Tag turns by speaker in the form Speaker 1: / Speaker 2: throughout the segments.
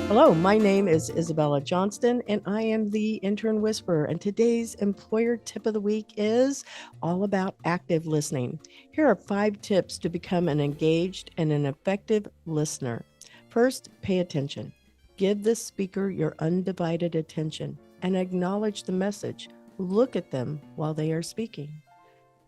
Speaker 1: Hello, my name is Isabella Johnston, and I am the Intern Whisperer. And today's employer tip of the week is all about active listening. Here are 5 tips to become an engaged and an effective listener. First, pay attention. Give the speaker your undivided attention and acknowledge the message. Look at them while they are speaking.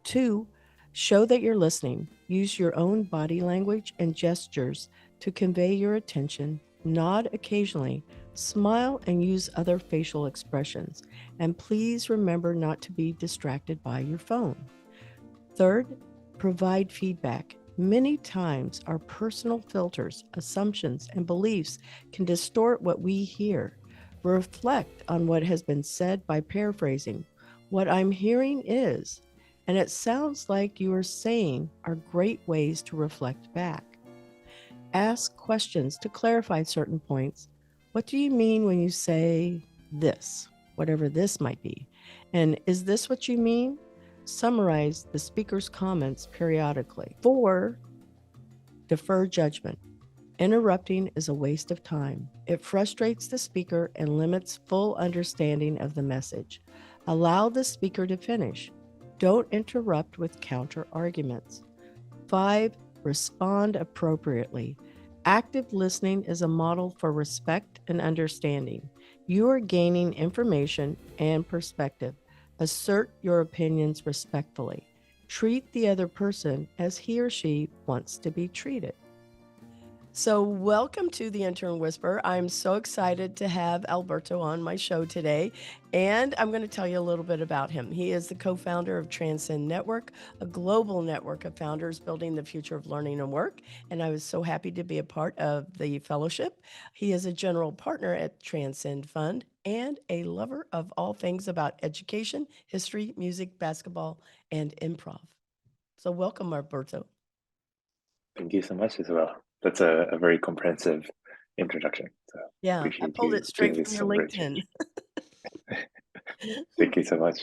Speaker 1: 2, show that you're listening. Use your own body language and gestures to convey your attention. Nod occasionally, smile, and use other facial expressions. And please remember not to be distracted by your phone. Third, provide feedback. Many times, our personal filters, assumptions, and beliefs can distort what we hear. Reflect on what has been said by paraphrasing. What I'm hearing is, and it sounds like you are saying, are great ways to reflect back. Ask questions to clarify certain points. What do you mean when you say this, whatever this might be? And is this what you mean? Summarize the speaker's comments periodically. 4, defer judgment. Interrupting is a waste of time. It frustrates the speaker and limits full understanding of the message. Allow the speaker to finish. Don't interrupt with counter arguments. 5, respond appropriately. Active listening is a model for respect and understanding. You are gaining information and perspective. Assert your opinions respectfully. Treat the other person as he or she wants to be treated. So, welcome to the Intern Whisperer. I'm so excited to have Alberto on my show today, and I'm going to tell you a little bit about him. He is the co-founder of Transcend Network, a global network of founders building the future of learning and work, and I was so happy to be a part of the fellowship. He is a general partner at Transcend Fund and a lover of all things about education, history, music, basketball, and improv. So, welcome, Alberto.
Speaker 2: Thank you so much, Isabel. That's a very comprehensive introduction. So
Speaker 1: Yeah, I
Speaker 2: appreciate
Speaker 1: pulled
Speaker 2: you
Speaker 1: it
Speaker 2: doing
Speaker 1: straight from
Speaker 2: this
Speaker 1: your
Speaker 2: some research.
Speaker 1: LinkedIn.
Speaker 2: Thank you so much.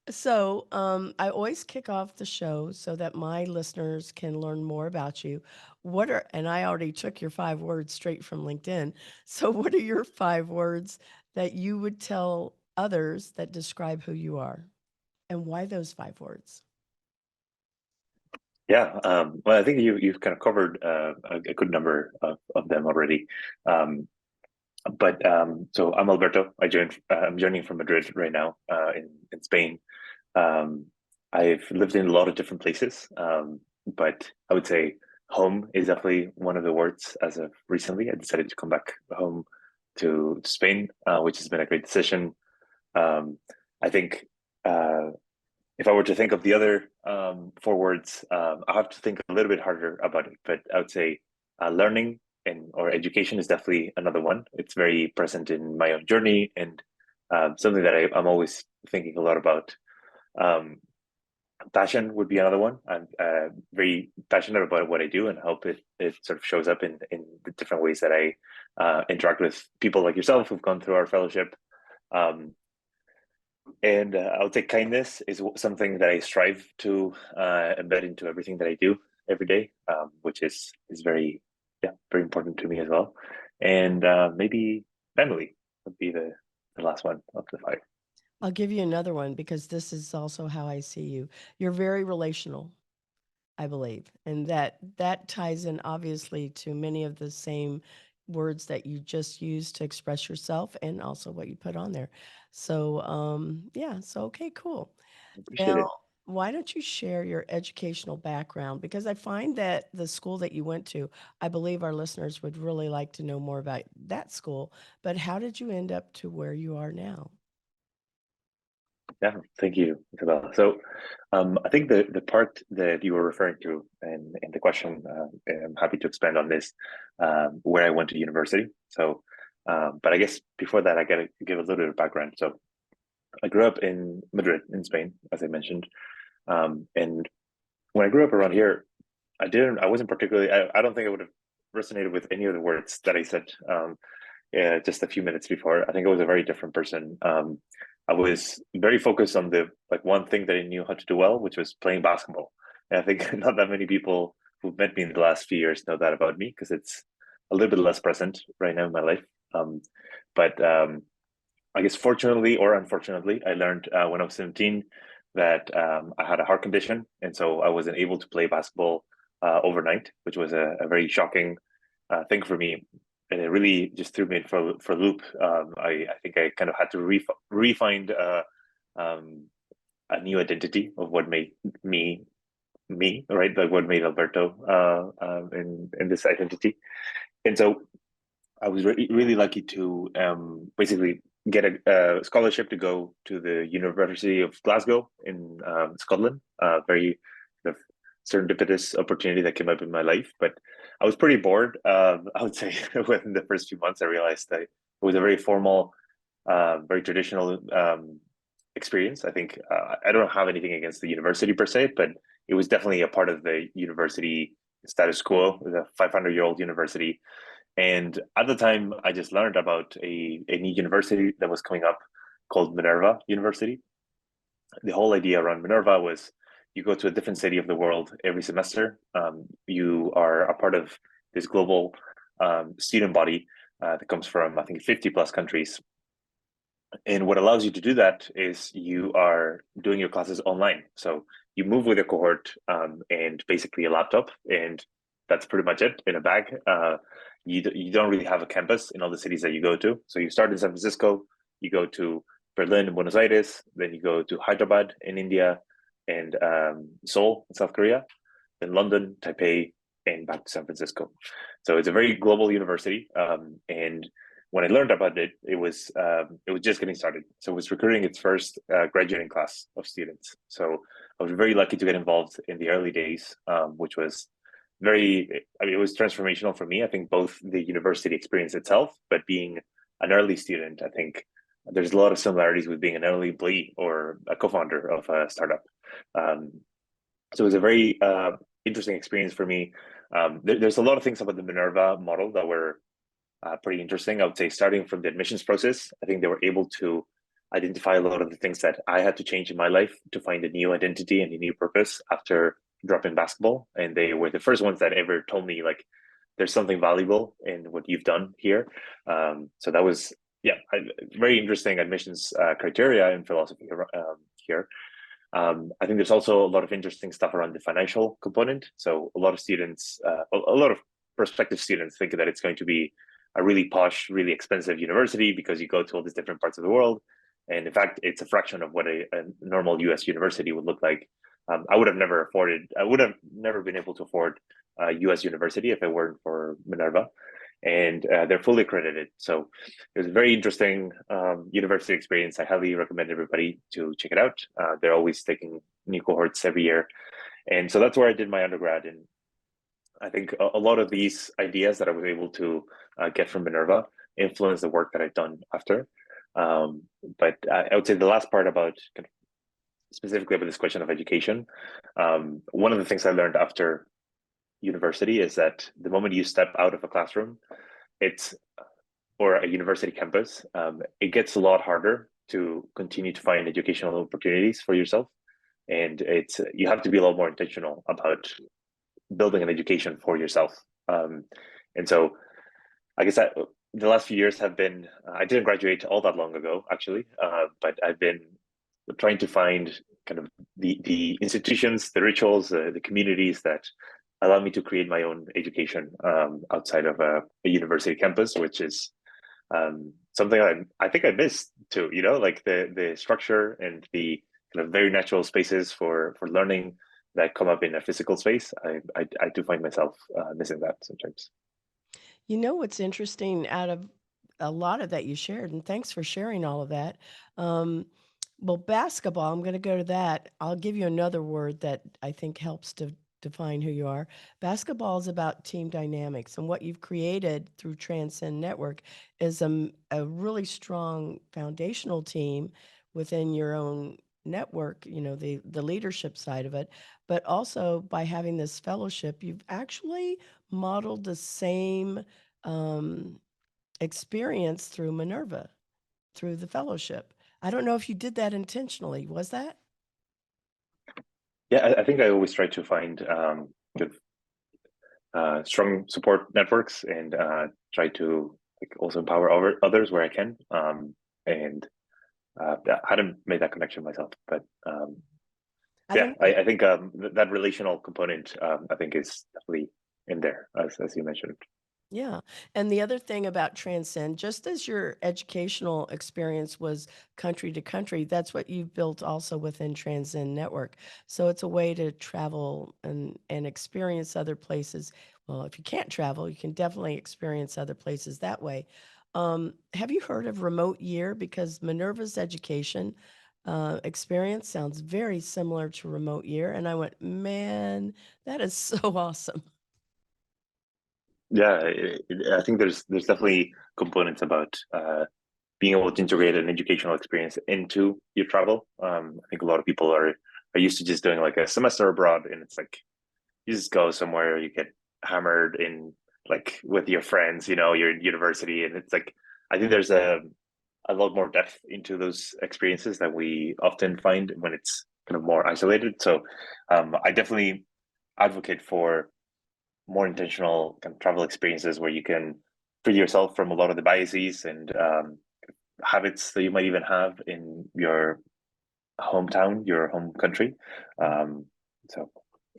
Speaker 1: So, I always kick off the show so that my listeners can learn more about you. And I already took your 5 words straight from LinkedIn. So, what are your 5 words that you would tell others that describe who you are? And why those 5 words?
Speaker 2: Yeah, well, I think you've kind of covered a good number of them already. Um, so I'm Alberto. I'm joining from Madrid right now, in Spain. Um, I've lived in a lot of different places, but I would say home is definitely one of the words. As of recently, I decided to come back home to Spain, which has been a great decision. Um, I think uh, if I were to think of the other 4 words, I have to think a little bit harder about it. But I would say learning and or education is definitely another one. It's very present in my own journey and something that I'm always thinking a lot about. Um, Passion would be another one. I'm very passionate about what I do and hope it sort of shows up in the different ways that I interact with people like yourself who've gone through our fellowship. Um, and I would say kindness is something that I strive to embed into everything that I do every day, which is very important to me as well. And maybe family would be the last one of the 5.
Speaker 1: I'll give you another one because this is also how I see you. You're very relational, I believe, and that ties in obviously to many of the same words that you just used to express yourself and also what you put on there. So, yeah, so okay, cool.
Speaker 2: Appreciate
Speaker 1: Now,
Speaker 2: it.
Speaker 1: why don't you share your educational background? Because I find that the school that you went to, I believe our listeners would really like to know more about that school, but how did you end up to where you are now?
Speaker 2: Yeah, thank you, Isabella. So, I think the part that you were referring to in the question, I'm happy to expand on this, where I went to university. So, but I guess before that, I got to give a little bit of background. So, I grew up in Madrid, in Spain, as I mentioned, and when I grew up around here, I wasn't particularly. I don't think I would have resonated with any of the words that I said. Yeah, just a few minutes before. I think I was a very different person. I was very focused on the one thing that I knew how to do well, which was playing basketball. And I think not that many people who've met me in the last few years know that about me because it's a little bit less present right now in my life. But I guess fortunately or unfortunately, I learned when I was 17 that I had a heart condition, and so I wasn't able to play basketball overnight, which was a very shocking thing for me, and it really just threw me for a loop. I think I kind of had to refind um, a new identity of what made me, right? Like what made Alberto in this identity, and so I was really lucky to basically get a scholarship to go to the University of Glasgow in Scotland. Very kind of serendipitous opportunity that came up in my life, but I was pretty bored. I would say within the first few months, I realized that it was a very formal, very traditional experience. I think I don't have anything against the university per se, but it was definitely a part of the university status quo. It was a 500-year-old university, and at the time, I just learned about a new university that was coming up called Minerva University. The whole idea around Minerva was you go to a different city of the world every semester. You are a part of this global student body that comes from, I think, 50 plus countries. And what allows you to do that is you are doing your classes online. So you move with a cohort and basically a laptop, and that's pretty much it in a bag. You don't really have a campus in all the cities that you go to. So you start in San Francisco, you go to Berlin and Buenos Aires, then you go to Hyderabad in India, and Seoul in South Korea, then London, Taipei, and back to San Francisco. So it's a very global university, and when I learned about it, it was just getting started. So it was recruiting its first graduating class of students. So I was very lucky to get involved in the early days, which was it was transformational for me. I think both the university experience itself, but being an early student, I think there's a lot of similarities with being an early employee or a co-founder of a startup. So it was a very interesting experience for me. There's a lot of things about the Minerva model that were pretty interesting. I would say starting from the admissions process, I think they were able to identify a lot of the things that I had to change in my life to find a new identity and a new purpose after dropping basketball. And they were the first ones that ever told me like, there's something valuable in what you've done here. So that was, very interesting admissions criteria and philosophy here. I think there's also a lot of interesting stuff around the financial component. So a lot of students, a lot of prospective students think that it's going to be a really posh, really expensive university because you go to all these different parts of the world. And in fact, it's a fraction of what a normal US university would look like. I would have never been able to afford a US university if it weren't for Minerva. And they're fully accredited. So it was a very interesting university experience. I highly recommend everybody to check it out. They're always taking new cohorts every year. And so that's where I did my undergrad. And I think a lot of these ideas that I was able to get from Minerva influenced the work that I've done after. But I would say the last part about specifically about this question of education, one of the things I learned after university is that the moment you step out of a classroom, or a university campus, it gets a lot harder to continue to find educational opportunities for yourself. And you have to be a lot more intentional about building an education for yourself. And so I guess the last few years have been, I didn't graduate all that long ago, actually, but I've been trying to find kind of the institutions, the rituals, the communities that allow me to create my own education outside of a university campus, which is something I think I missed too, like the structure and the kind of very natural spaces for learning that come up in a physical space. I do find myself missing that sometimes.
Speaker 1: You know what's interesting out of a lot of that you shared, and thanks for sharing all of that. Well, basketball, I'm going to go to that. I'll give you another word that I think helps to define who you are. Basketball is about team dynamics, and what you've created through Transcend Network is a really strong foundational team within your own network, the leadership side of it, but also by having this fellowship, you've actually modeled the same experience through Minerva, through the fellowship. I don't know if you did that intentionally. Was that?
Speaker 2: Yeah, I think I always try to find strong support networks and try to like also empower others where I can. And I hadn't made that connection myself, but
Speaker 1: I think
Speaker 2: I think that relational component I think is definitely in there as you mentioned.
Speaker 1: Yeah. And the other thing about Transcend, just as your educational experience was country to country, that's what you've built also within Transcend Network. So it's a way to travel and experience other places. Well, if you can't travel, you can definitely experience other places that way. Have you heard of Remote Year? Because Minerva's education experience sounds very similar to Remote Year. And I went, man, that is so awesome.
Speaker 2: Yeah, I think there's definitely components about being able to integrate an educational experience into your travel. I think a lot of people are used to just doing like a semester abroad, and it's like you just go somewhere, you get hammered in like with your friends, you're in university, and it's like I think there's a lot more depth into those experiences that we often find when it's kind of more isolated. So I definitely advocate for more intentional kind of travel experiences where you can free yourself from a lot of the biases and habits that you might even have in your hometown, your home country. Um, so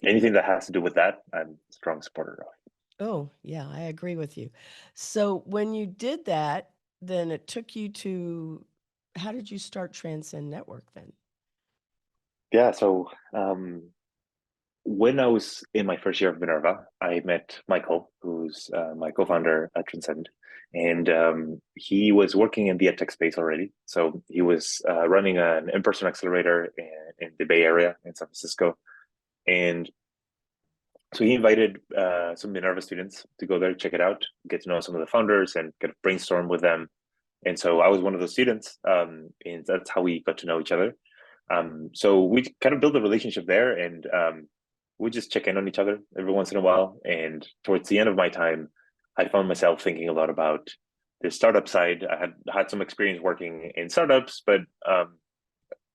Speaker 2: anything that has to do with that, I'm a strong supporter of.
Speaker 1: Oh, yeah, I agree with you. So when you did that, then it took you to how did you start Transcend Network then?
Speaker 2: Yeah, so when I was in my first year of Minerva, I met Michael, who's my co-founder at Transcend, and he was working in the edtech space already. So he was running an in-person accelerator in the Bay Area in San Francisco, and so he invited some Minerva students to go there, check it out, get to know some of the founders, and kind of brainstorm with them. And so I was one of those students, and that's how we got to know each other. So we kind of built a relationship there, and we just check in on each other every once in a while. And towards the end of my time, I found myself thinking a lot about the startup side. I had some experience working in startups, but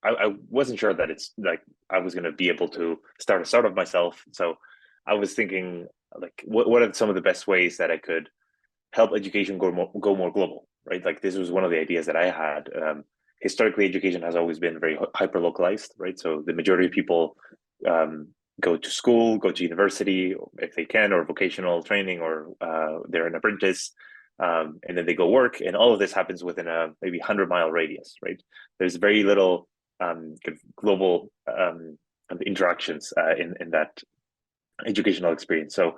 Speaker 2: I wasn't sure that it's like I was going to be able to start a startup myself. So I was thinking, like, what are some of the best ways that I could help education go more global, right? Like this was one of the ideas that I had. Historically, education has always been very hyper localized, right? So the majority of people um, go to school, go to university if they can, or vocational training, or they're an apprentice, and then they go work, and all of this happens within a maybe 100-mile radius, right? There's very little kind of global interactions in that educational experience. So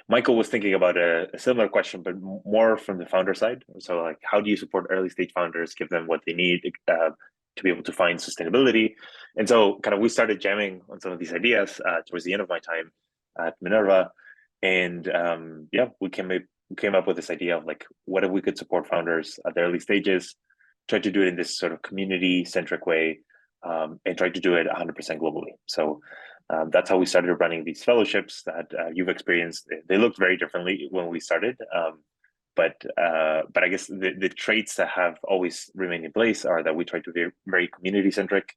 Speaker 2: Michael was thinking about a similar question, but more from the founder side. So, like, how do you support early stage founders, give them what they need to be able to find sustainability? And so, kind of, we started jamming on some of these ideas towards the end of my time at Minerva, and we came up with this idea of like, what if we could support founders at the early stages, try to do it in this sort of community centric way, and try to do it 100% globally. So that's how we started running these fellowships that you've experienced. They looked very differently when we started, but I guess the traits that have always remained in place are that we try to be very community centric.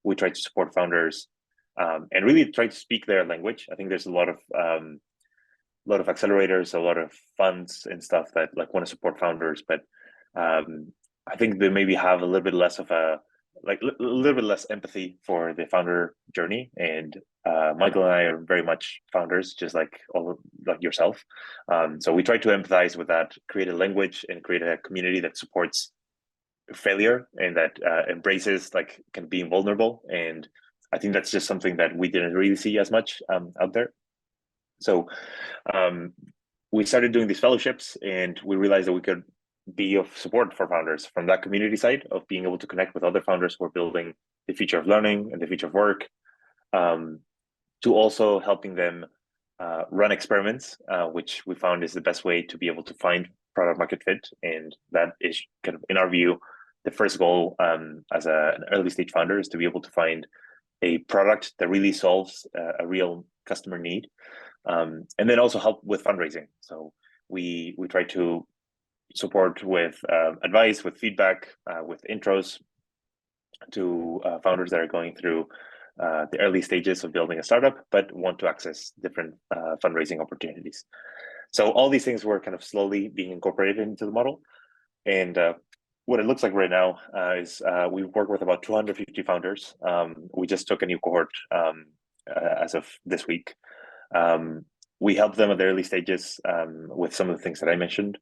Speaker 2: We try to support founders and really try to speak their language. I think there's a lot of accelerators, a lot of funds and stuff that like want to support founders, but I think they maybe have a little bit less of a little bit less empathy for the founder journey. And Michael and I are very much founders, just like like yourself. So we try to empathize with that, create a language, and create a community that supports failure and that embraces like kind of being vulnerable. And I think that's just something that we didn't really see as much out there. So um, we started doing these fellowships, and we realized that we could be of support for founders from that community side of being able to connect with other founders who are building the future of learning and the future of work, um, to also helping them run experiments, which we found is the best way to be able to find product market fit. And that is kind of, in our view, the first goal as an early stage founder is to be able to find a product that really solves a real customer need, and then also help with fundraising. So we try to support with advice, with feedback, with intros to founders that are going through the early stages of building a startup, but want to access different fundraising opportunities. So all these things were kind of slowly being incorporated into the model. And what it looks like right now is we work with about 250 founders. We just took a new cohort as of this week. We help them at the early stages with some of the things that I mentioned.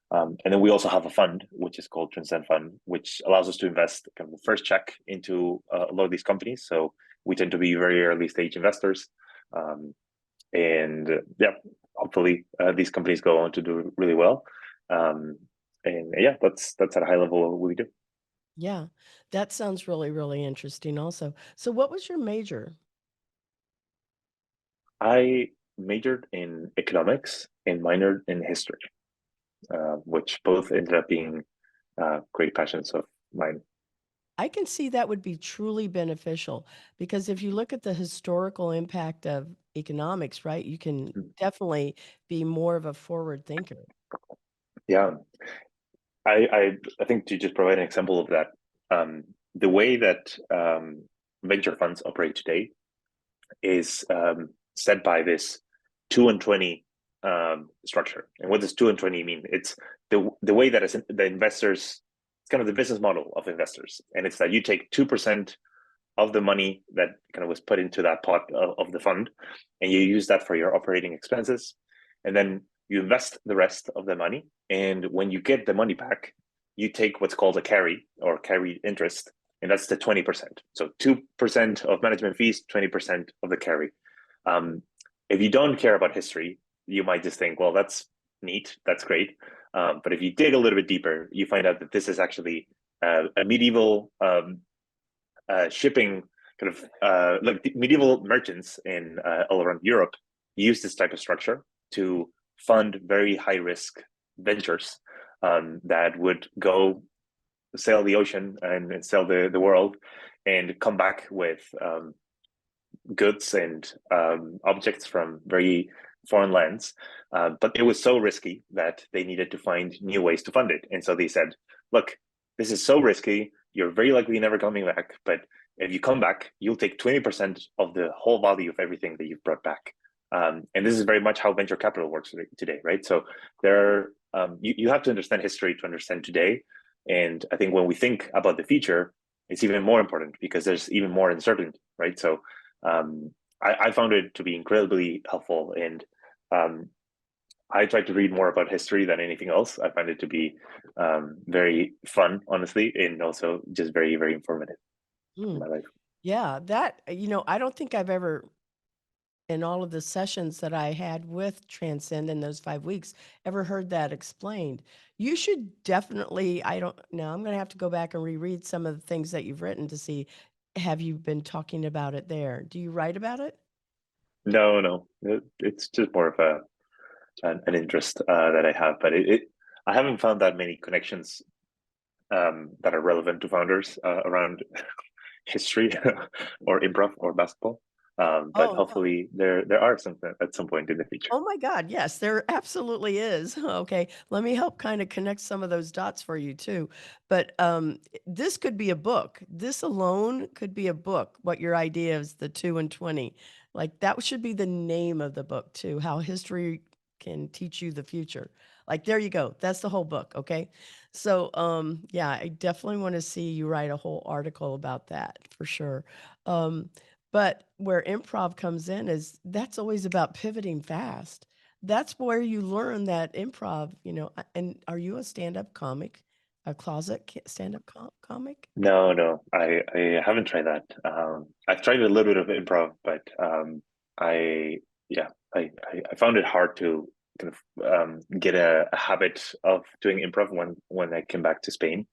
Speaker 2: And then we also have a fund, which is called Transcend Fund, which allows us to invest kind of the first check into a lot of these companies. So we tend to be very early stage investors. And yeah, hopefully these companies go on to do really well. And yeah, that's at a high level what we do.
Speaker 1: Yeah, that sounds really, really interesting also. So what was your major?
Speaker 2: I majored in economics and minored in history, which both ended up being great passions of mine.
Speaker 1: I can see that would be truly beneficial because if you look at the historical impact of economics, right, you can definitely be more of a forward thinker.
Speaker 2: Yeah, I think to just provide an example of that, the way that venture funds operate today is set by this 2 and 20 structure. And what does 2 and 20 mean? It's the way that the investors, it's kind of the business model of investors. And it's that you take 2% of the money that kind of was put into that pot of the fund, and you use that for your operating expenses. And then you invest the rest of the money. And when you get the money back, you take what's called a carry or carried interest, and that's the 20%. So 2% of management fees, 20% of the carry. If you don't care about history, you might just think, well, that's neat, that's great. But if you dig a little bit deeper, you find out that this is actually a medieval shipping kind of like medieval merchants in all around Europe use this type of structure to fund very high risk ventures that would go sail the ocean and sail the world and come back with goods and objects from very foreign lands. But it was so risky that they needed to find new ways to fund it. And so they said, look, this is so risky. You're very likely never coming back. But if you come back, you'll take 20% of the whole value of everything that you've brought back. And this is very much how venture capital works today, right? So you have to understand history to understand today. And I think when we think about the future, it's even more important because there's even more uncertainty, right? So I found it to be incredibly helpful, and I try to read more about history than anything else. I find it to be very fun, honestly, and also just very, very informative in
Speaker 1: Mm.
Speaker 2: my life.
Speaker 1: Yeah, that, I don't think I've ever, in all of the sessions that I had with Transcend in those 5 weeks, ever heard that explained. You should definitely, I don't know, I'm going to have to go back and reread some of the things that you've written to see, have you been talking about it there? Do you write about it?
Speaker 2: No, it's just more of an interest that I have, but I haven't found that many connections that are relevant to founders around history or improv or basketball. But
Speaker 1: Oh, no.
Speaker 2: hopefully there are some at some point in the future.
Speaker 1: Oh my God, yes, there absolutely is. Okay, let me help kind of connect some of those dots for you too. But this could be a book. This alone could be a book. What your idea is, the 2 and 20. Like that should be the name of the book too, how history can teach you the future. Like there you go. That's the whole book, okay? So yeah, I definitely want to see you write a whole article about that for sure. Um but where improv comes in is that's always about pivoting fast. That's where you learn that improv, and are you a stand-up comic? A closet stand-up comic?
Speaker 2: No, I haven't tried that. I've tried a little bit of improv, but I yeah, I found it hard to kind of get a habit of doing improv when I came back to Spain.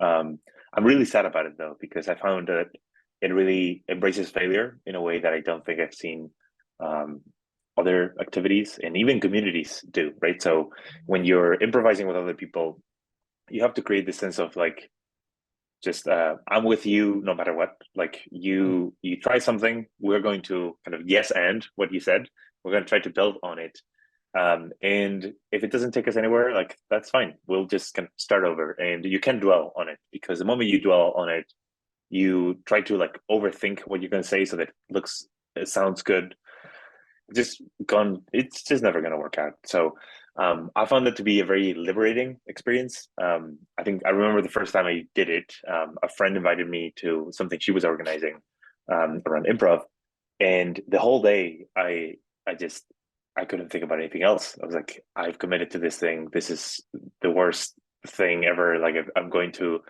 Speaker 2: I'm really sad about it though, because I found that it really embraces failure in a way that I don't think I've seen um, other activities and even communities do, right? So when you're improvising with other people, you have to create this sense of like just I'm with you no matter what. Like
Speaker 1: Mm.
Speaker 2: you try something, we're going to kind of yes and what you said. We're going to try to build on it. And if it doesn't take us anywhere, like that's fine. We'll just kind of start over, and you can dwell on it because the moment you dwell on it, you try to like overthink what you're going to say so that it sounds good. Just gone, it's just never going to work out. So I found that to be a very liberating experience. I think I remember the first time I did it, a friend invited me to something she was organizing around improv, and the whole day I just I couldn't think about anything else. I was like, I've committed to this thing. This is the worst thing ever. Like I'm going to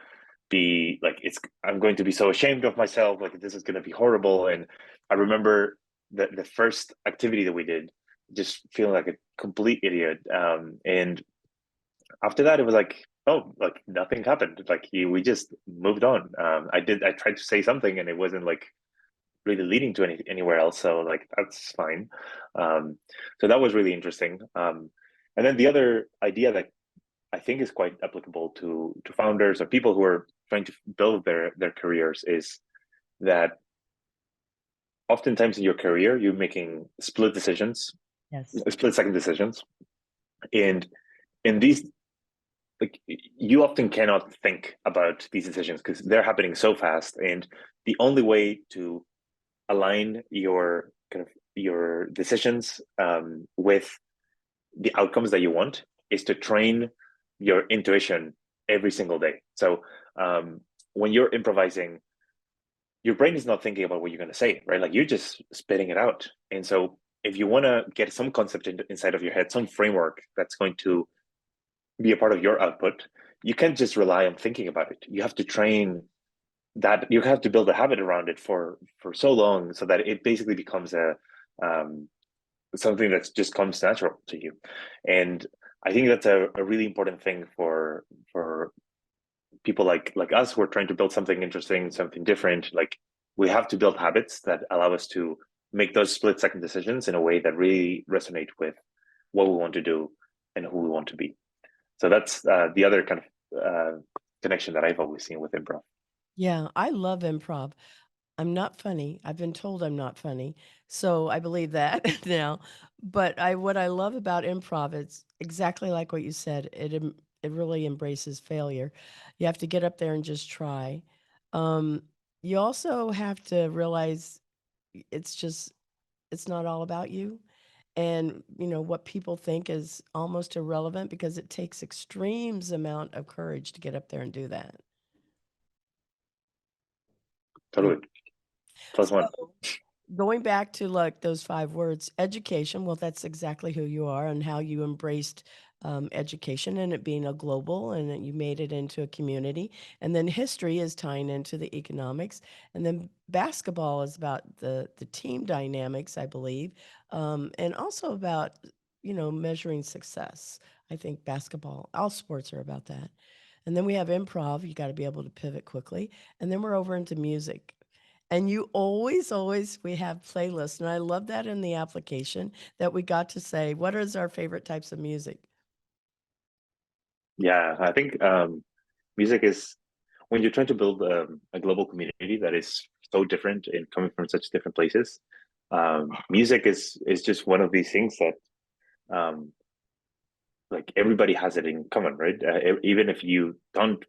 Speaker 2: be like I'm going to be so ashamed of myself. Like this is going to be horrible. And I remember the first activity that we did, just feeling like a complete idiot. And after that, it was like, oh, like nothing happened. Like we just moved on. I tried to say something, and it wasn't like really leading to anywhere else. So like that's fine. Um, so that was really interesting. And then the other idea that I think is quite applicable to founders or people who are trying to build their careers is that oftentimes in your career you're making
Speaker 1: Yes.
Speaker 2: split second decisions, and in these like you often cannot think about these decisions because they're happening so fast, and the only way to align your kind of your decisions with the outcomes that you want is to train your intuition every single day. So um, when you're improvising, your brain is not thinking about what you're going to say, right? Like you're just spitting it out. And so if you want to get some concept inside of your head, some framework that's going to be a part of your output, you can't just rely on thinking about it. You have to train that. You have to build a habit around it for so long so that it basically becomes a um, something that just comes natural to you. And I think that's a really important thing for people like us who are trying to build something interesting, something different. Like we have to build habits that allow us to make those split second decisions in a way that really resonate with what we want to do and who we want to be. So that's the other kind of connection that I've always seen with improv.
Speaker 1: Yeah, I love improv. I'm not funny. I've been told I'm not funny, so I believe that now. But I what I love about improv, it's exactly like what you said. It really embraces failure. You have to get up there and just try. Um, you also have to realize it's just it's not all about you. And what people think is almost irrelevant because it takes extremes amount of courage to get up there and do that. Yeah.
Speaker 2: Totally. Plus one.
Speaker 1: So going back to like those 5 words, education, well, that's exactly who you are and how you embraced education and it being a global and that you made it into a community. And then history is tying into the economics. And then basketball is about the team dynamics, I believe, and also about, measuring success. I think basketball, all sports are about that. And then we have improv, you got to be able to pivot quickly. And then we're over into music. And you always, always, we have playlists. And I love that in the application that we got to say, what is our favorite types of music?
Speaker 2: Yeah, I think music is when you're trying to build a global community that is so different and coming from such different places. Music is just one of these things that um, like everybody has it in common, right? Even if you don't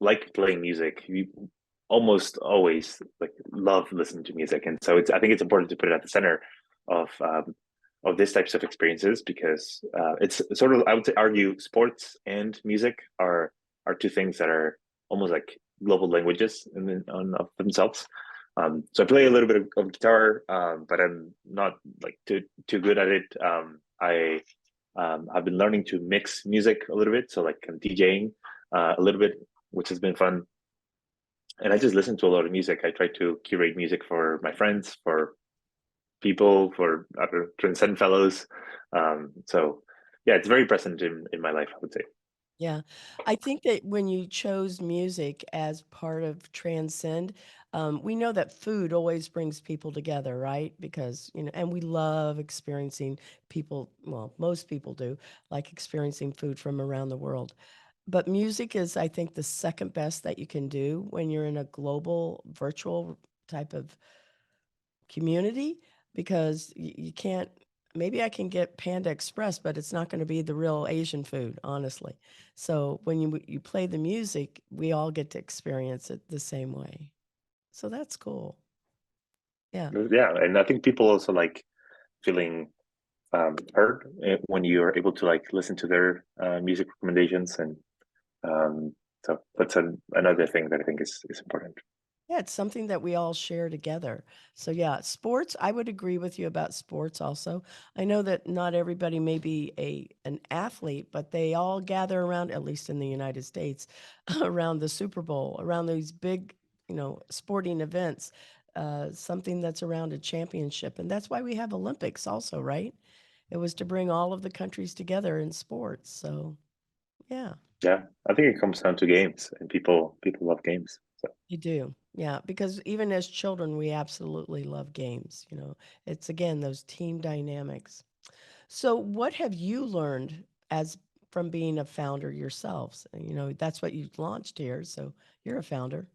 Speaker 2: like playing music, you almost always like love listening to music, and so I think it's important to put it at the center of these types of experiences because it's sort of I would say argue sports and music are two things that are almost like global languages on of themselves. So I play a little bit of guitar, but I'm not like too good at it. I've been learning to mix music a little bit, so like I'm DJing a little bit, which has been fun. And I just listen to a lot of music. I try to curate music for my friends, for people, for other Transcend fellows. So yeah, it's very present in my life, I would say.
Speaker 1: Yeah. I think that when you chose music as part of Transcend, we know that food always brings people together, right? Because, and we love experiencing people, well, most people do, like experiencing food from around the world. But music is, I think, the second best that you can do when you're in a global virtual type of community because you can't maybe I can get Panda Express, but it's not going to be the real Asian food, honestly. So when you play the music, we all get to experience it the same way. So that's cool. Yeah,
Speaker 2: Yeah, and I think people also like feeling heard when you're able to like listen to their music recommendations, and so that's another thing that I think is important.
Speaker 1: yeah, it's something that we all share together. So yeah, sports, I would agree with you about sports also. I know that not everybody may be an athlete, but they all gather around, at least in the United States, around the Super Bowl, around these big, sporting events, something that's around a championship. And that's why we have Olympics also, right? It was to bring all of the countries together in sports. So yeah.
Speaker 2: Yeah, I think it comes down to games, and people love games. So
Speaker 1: You do. Yeah, because even as children, we absolutely love games, It's again those team dynamics. So what have you learned as from being a founder yourselves? That's what you launched here, so you're a founder.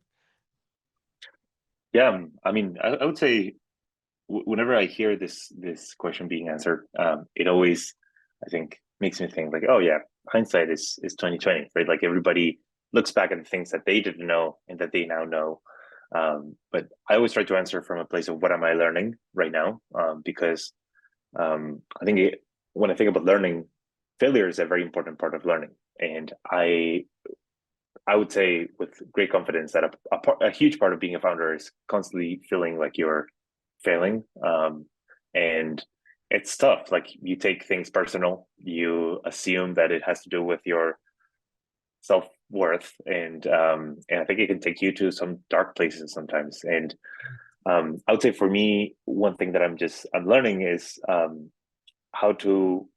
Speaker 2: yeah, I mean, I would say whenever I hear this question being answered, it always, I think, makes me think like, oh yeah, hindsight is 2020, right? Like everybody looks back at the things that they didn't know and that they now know. But I always try to answer from a place of what am I learning right now? Because I think when I think about learning, failure is a very important part of learning, and I would say with great confidence that a huge part of being a founder is constantly feeling like you're failing. And it's tough. Like you take things personal, you assume that it has to do with your self worth, and I think it can take you to some dark places sometimes. And I would say for me, one thing that I'm learning is how to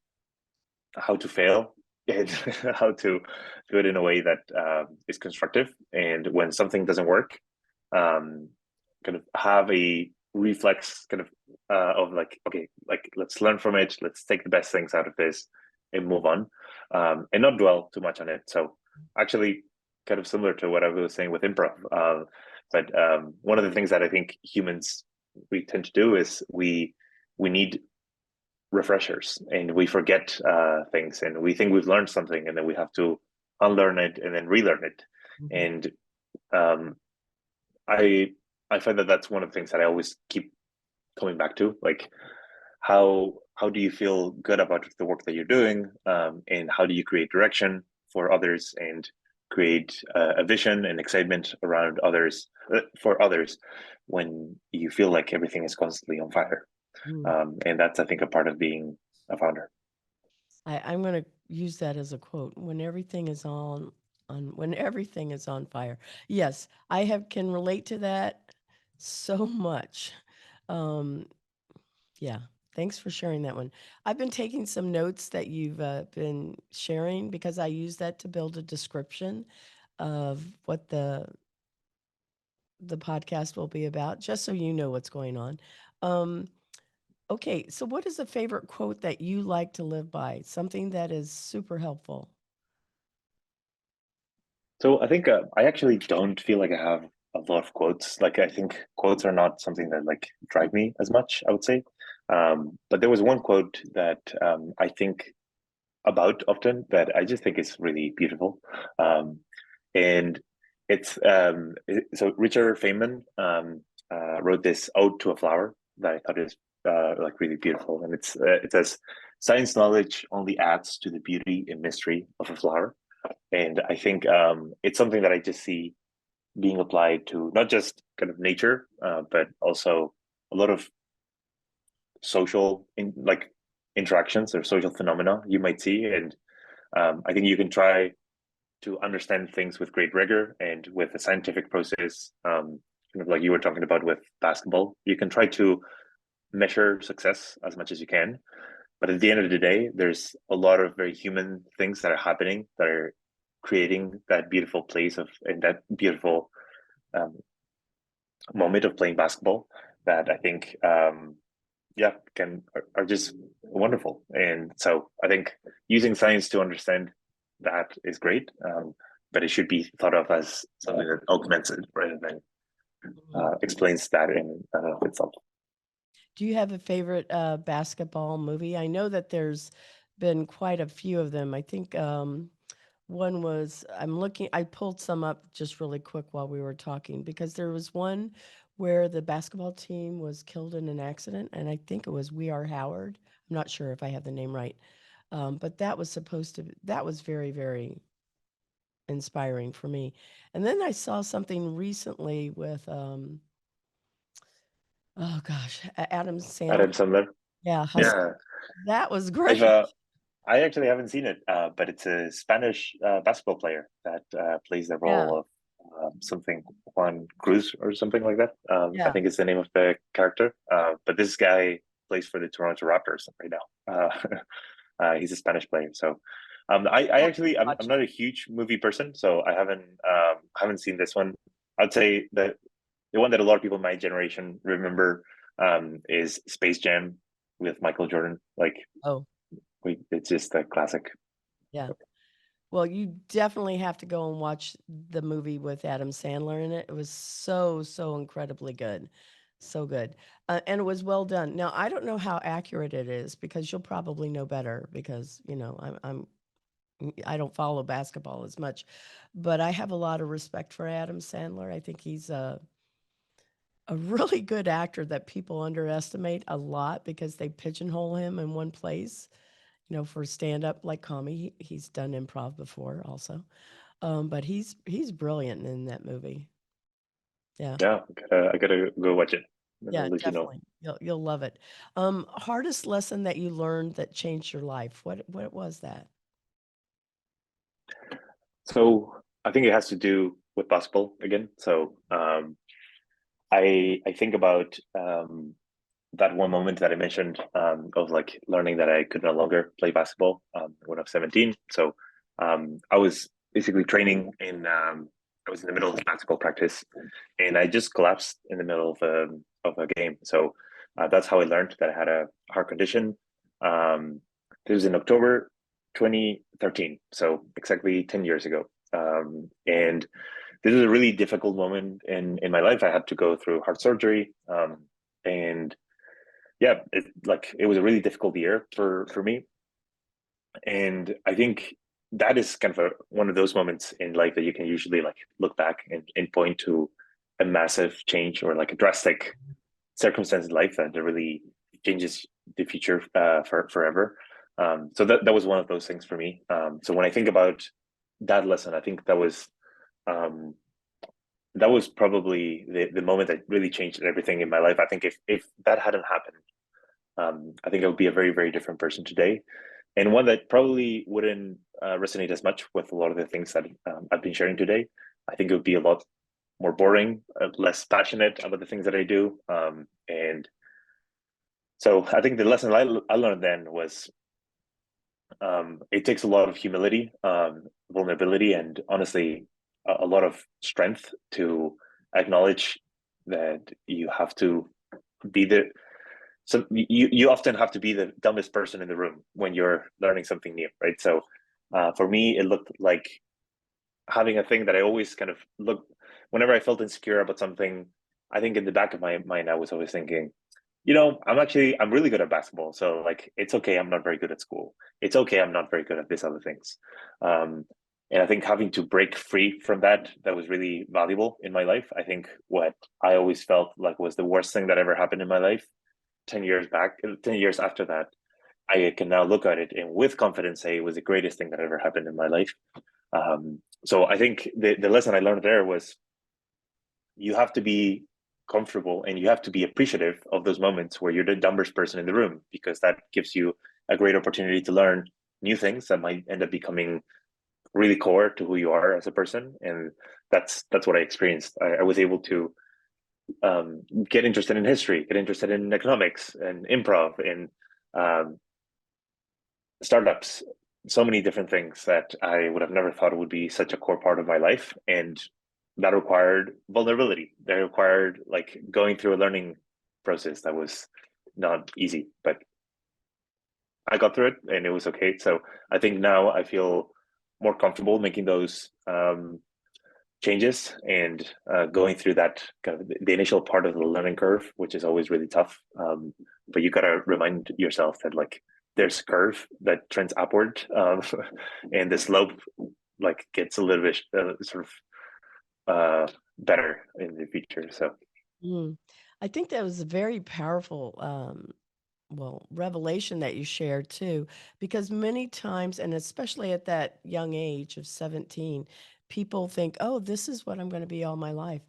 Speaker 2: how to fail and how to do it in a way that is constructive. And when something doesn't work, um, kind of have a reflex of like, okay, like let's learn from it. Let's take the best things out of this and move on, and not dwell too much on it. So actually, kind of similar to what I was saying with improv. But one of the things that I think humans we tend to do is we need refreshers and we forget things and we think we've learned something and then we have to unlearn it and then relearn it.
Speaker 1: Mhm.
Speaker 2: And um, I I find that that's one of the things that I always keep coming back to, like how do you feel good about the work that you're doing, and how do you create direction for others and create a vision and excitement around others for others when you feel like everything is constantly on fire.
Speaker 1: Mm.
Speaker 2: And that's, I think, a part of being a founder.
Speaker 1: I'm going to use that as a quote. When everything is when everything is on fire. Yes, I have can relate to that so much. Um, Yeah. Thanks for sharing that one. I've been taking some notes that you've been sharing because I use that to build a description of what the podcast will be about, just so you know what's going on. Um, okay, so what is a favorite quote that you like to live by? Something that is super helpful.
Speaker 2: So I think I actually don't feel like I have a lot of quotes. Like I think quotes are not something that like drive me as much, I would say. But there was one quote that I think about often that I just think is really beautiful. And so Richard Feynman wrote this ode to a flower that I thought is like really beautiful, and it says, "Science knowledge only adds to the beauty and mystery of a flower." And I think it's something that I just see being applied to not just kind of nature, but also a lot of social like interactions or social phenomena you might see. And I think you can try to understand things with great rigor and with a scientific process, kind of like you were talking about with basketball. You can try to measure success as much as you can. But at the end of the day, there's a lot of very human things that are happening that are creating that beautiful place of and that beautiful um, moment of playing basketball that I think yeah are just wonderful. And so I think using science to understand that is great, but it should be thought of as something that augments it rather than
Speaker 1: Mhm.
Speaker 2: explains that in of itself.
Speaker 1: Do you have a favorite basketball movie? I know that there's been quite a few of them. I think one was, I pulled some up just really quick while we were talking because there was one where the basketball team was killed in an accident, and I think it was We Are Howard. I'm not sure if I have the name right. But that was very, very inspiring for me. And then I saw something recently with, oh gosh, Adam Sandler.
Speaker 2: Adam Sandler.
Speaker 1: Yeah,
Speaker 2: Yeah,
Speaker 1: that was
Speaker 2: I've
Speaker 1: great.
Speaker 2: I actually haven't seen it, but it's a Spanish basketball player that plays the
Speaker 1: Yeah,
Speaker 2: role of something Juan Cruz or something like that. I
Speaker 1: yeah.
Speaker 2: think it's the name of the character. But this guy plays for the Toronto Raptors right now. He's a Spanish player, so I
Speaker 1: I'll
Speaker 2: actually I'm
Speaker 1: watch
Speaker 2: not
Speaker 1: it.
Speaker 2: a huge movie person, so I haven't seen this one. I'd say that the one that a lot of people in my generation remember is Space Jam with Michael Jordan. Like
Speaker 1: Oh,
Speaker 2: it's just a classic.
Speaker 1: yeah. Well, you definitely have to go and watch the movie with Adam Sandler in it. It was so, so incredibly good. So good. And it was well done. Now, I don't know how accurate it is because you'll probably know better because, I don't follow basketball as much, but I have a lot of respect for Adam Sandler. I think he's a really good actor that people underestimate a lot because they pigeonhole him in one place. For stand up like comedy, he's done improv before also. But he's brilliant in that movie. Yeah.
Speaker 2: Yeah, I gotta go watch it, and
Speaker 1: Yeah,
Speaker 2: I'll let you know.
Speaker 1: definitely. You'll love it. Hardest lesson that you learned that changed your life. What was that?
Speaker 2: So I think it has to do with basketball again. So I think about that one moment that I mentioned of like learning that I could no longer play basketball when I was 17. So I was basically training in I was in the middle of basketball practice, and I just collapsed in the middle of a game. So that's how I learned that I had a heart condition. It was in October 2013, so exactly 10 years ago. And this was a really difficult moment in my life. I had to go through heart surgery, and yeah, it was a really difficult year for me, and I think that is kind of one of those moments in life that you can usually like look back and point to a massive change or like a drastic circumstance in life that really changes the future for forever. So that was one of those things for me. So when I think about that lesson, I think um, that was probably the moment that really changed everything in my life. I think if that hadn't happened, I think I would be a very, very different person today, and one that probably wouldn't resonate as much with a lot of the things that I've been sharing today. I think it would be a lot more boring, less passionate about the things that I do. And so I think the lesson I learned then was it takes a lot of humility, vulnerability, and honestly, a lot of strength to acknowledge that you have to be the so you often have to be the dumbest person in the room when you're learning something new, right? So for me, it looked like having a thing that I always kind of look whenever I felt insecure about something. I think in the back of my mind, I was always thinking, I'm really good at basketball, so like it's okay. I'm not very good at school. It's okay. I'm not very good at these other things. Um, and I think having to break free from that was really valuable in my life. I think what I always felt like was the worst thing that ever happened in my life 10 years back, 10 years after that, I can now look at it and with confidence say it was the greatest thing that ever happened in my life. So I think the lesson I learned there was you have to be comfortable and you have to be appreciative of those moments where you're the dumbest person in the room, because that gives you a great opportunity to learn new things that might end up becoming really core to who you are as a person. And that's what I experienced. I was able to get interested in history, get interested in economics and improv and um, startups, so many different things that I would have never thought would be such a core part of my life. And that required vulnerability. That required like going through a learning process that was not easy, but I got through it and it was okay. So I think now I feel more comfortable making those changes and going through that kind of the initial part of the learning curve, which is always really tough. but you gotta remind yourself that like there's a curve that trends upward, and the slope like gets a little bit sort of better in the future. So
Speaker 1: I think that was a very powerful revelation that you shared too, because many times, and especially at that young age of 17, people think, oh, this is what I'm going to be all my life.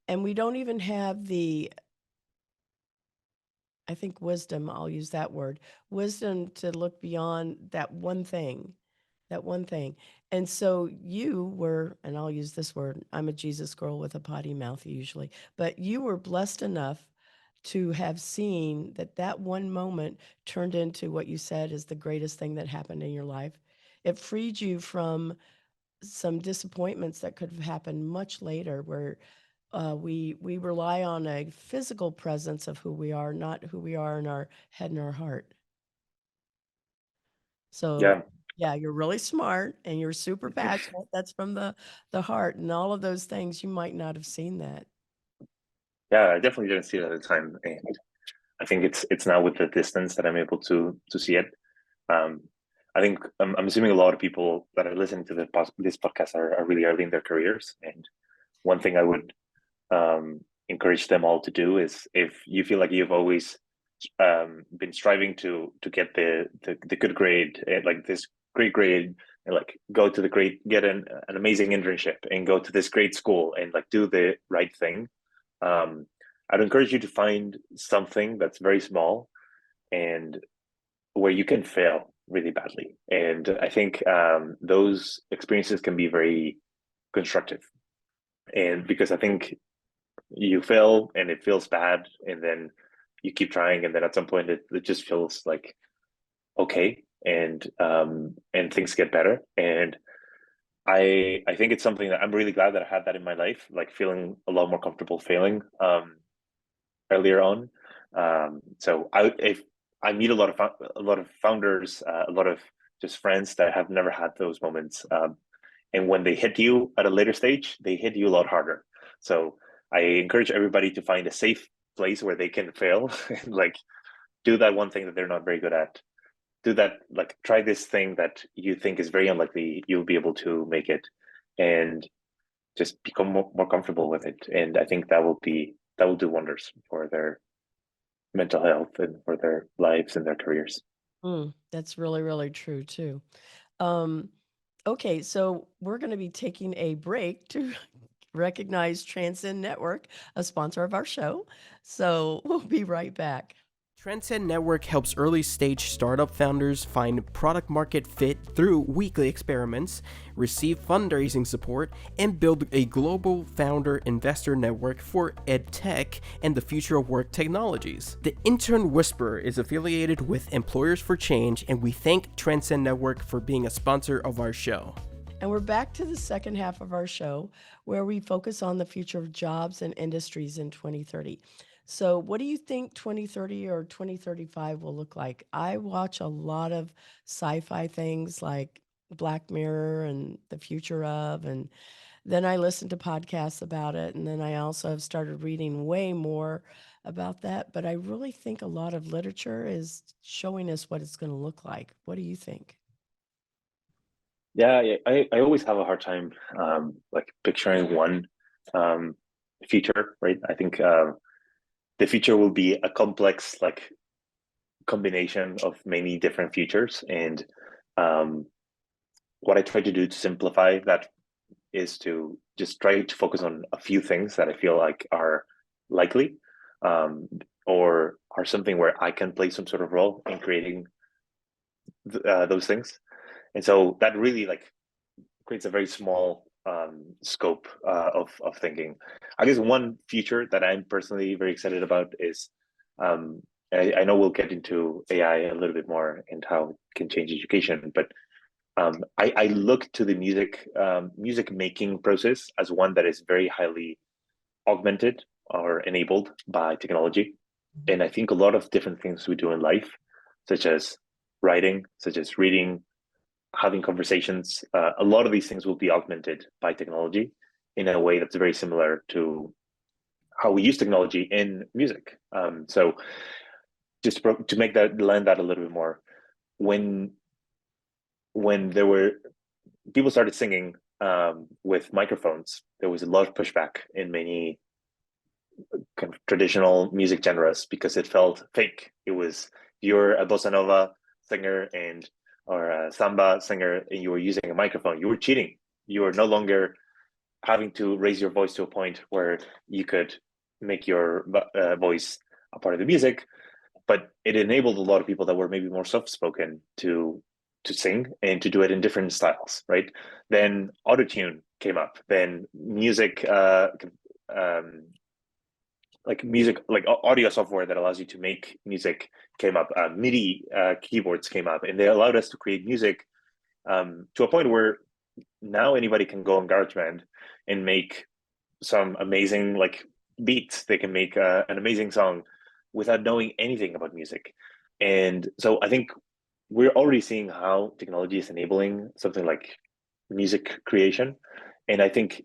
Speaker 1: And we don't even have the, I think, wisdom, I'll use that word, wisdom to look beyond that one thing, that one thing. And so you were, and I'll use this word, I'm a Jesus girl with a potty mouth usually, but you were blessed enough to have seen that that one moment turned into what you said is the greatest thing that happened in your life. It freed you from some disappointments that could have happened much later, where we rely on a physical presence of who we are, not who we are in our head and our heart. So
Speaker 2: yeah,
Speaker 1: yeah, you're really smart and you're super passionate. That's from the heart, and all of those things you might not have seen that.
Speaker 2: yeah, I definitely didn't see it at the time, and I think it's now with the distance that I'm able to see it. Um, I think I'm assuming a lot of people that are listening to this podcast are really early in their careers, and one thing I would encourage them all to do is, if you feel like you've always been striving to get the good grade, like this great grade, and like go to the great, get an amazing internship, and go to this great school, and like do the right thing. Um, I'd encourage you to find something that's very small and where you can fail really badly. And I think those experiences can be very constructive. And because I think you fail and it feels bad, and then you keep trying, and then at some point it just feels like okay, and things get better. And I think it's something that I'm really glad that I had that in my life, like feeling a lot more comfortable failing earlier on. So if I meet a lot of founders, a lot of just friends that have never had those moments, and when they hit you at a later stage, they hit you a lot harder. So I encourage everybody to find a safe place where they can fail, and like do that one thing that they're not very good at. Do that, like try this thing that you think is very unlikely you'll be able to make it, and just become more comfortable with it. And I think that will do wonders for their mental health and for their lives and their careers.
Speaker 1: That's really, really true too. Um, okay, so we're going to be taking a break to recognize Transcend Network, a sponsor of our show. So we'll be right back.
Speaker 3: Transcend Network helps early stage startup founders find product market fit through weekly experiments, receive fundraising support, and build a global founder investor network for edtech and the future of work technologies. The Intern Whisperer is affiliated with Employers for Change, and we thank Transcend Network for being a sponsor of our show.
Speaker 1: And we're back to the second half of our show, where we focus on the future of jobs and industries in 2030. So, what do you think 2030 or 2035 will look like? I watch a lot of sci fi things like Black Mirror and The Future of, and then I listen to podcasts about it. And then I also have started reading way more about that. But I really think a lot of literature is showing us what it's going to look like. What do you think?
Speaker 2: Yeah, I always have a hard time like picturing one um, feature, right? I think the future will be a complex like combination of many different features, and um, what I try to do to simplify that is to just try to focus on a few things that I feel like are likely, um, or are something where I can play some sort of role in creating those things. And so that really like creates a very small scope of thinking. I guess one feature that I'm personally very excited about is, I know we'll get into AI a little bit more and how it can change education, but I look to the music making process as one that is very highly augmented or enabled by technology. And I think a lot of different things we do in life, such as writing, such as reading, having conversations, a lot of these things will be augmented by technology in a way that's very similar to how we use technology in music. So just to make that land that a little bit more, when there were people started singing with microphones, there was a lot of pushback in many kind of traditional music genres because it felt fake. It was, you're a bossa nova singer and or a samba singer and you were using a microphone, you were cheating. You were no longer having to raise your voice to a point where you could make your voice a part of the music, but it enabled a lot of people that were maybe more soft-spoken to sing and to do it in different styles, right? Then autotune came up. Then music, like music, like audio software that allows you to make music came up. MIDI keyboards came up, and they allowed us to create music to a point where now anybody can go on GarageBand and make some amazing like beats. They can make an amazing song without knowing anything about music. And so I think we're already seeing how technology is enabling something like music creation. And I think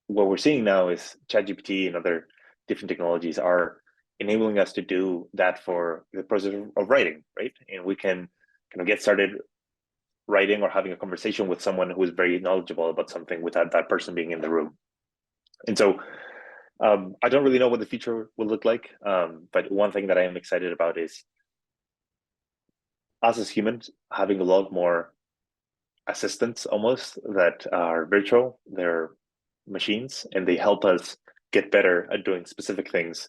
Speaker 2: what we're seeing now is ChatGPT and other different technologies are enabling us to do that for the process of writing, right? And we can kind of get started writing or having a conversation with someone who is very knowledgeable about something without that person being in the room. And so I don't really know what the future will look like, but one thing that I am excited about is us as humans having a lot more assistants almost that are virtual. They're machines and they help us get better at doing specific things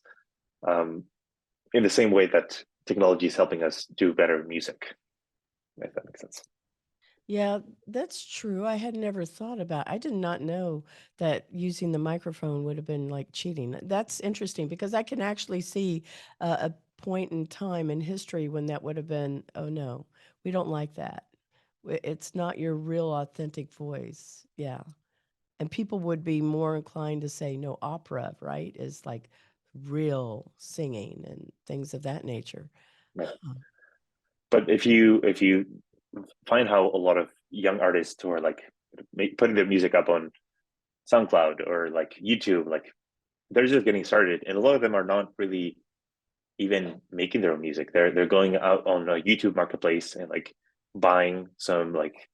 Speaker 2: in the same way that technology is helping us do better music, if that makes sense.
Speaker 1: Yeah, that's true. I had never thought about I did not know that using the microphone would have been like cheating. That's interesting because I can actually see a point in time in history when that would have been, oh no, we don't like that. It's not your real authentic voice. Yeah. And people would be more inclined to say no, opera, right? Is like real singing and things of that nature.
Speaker 2: Right.
Speaker 1: Huh.
Speaker 2: But if you find how a lot of young artists who are like putting their music up on SoundCloud or like YouTube, like they're just getting started, and a lot of them are not really even making their own music. They're going out on a YouTube marketplace and like buying some like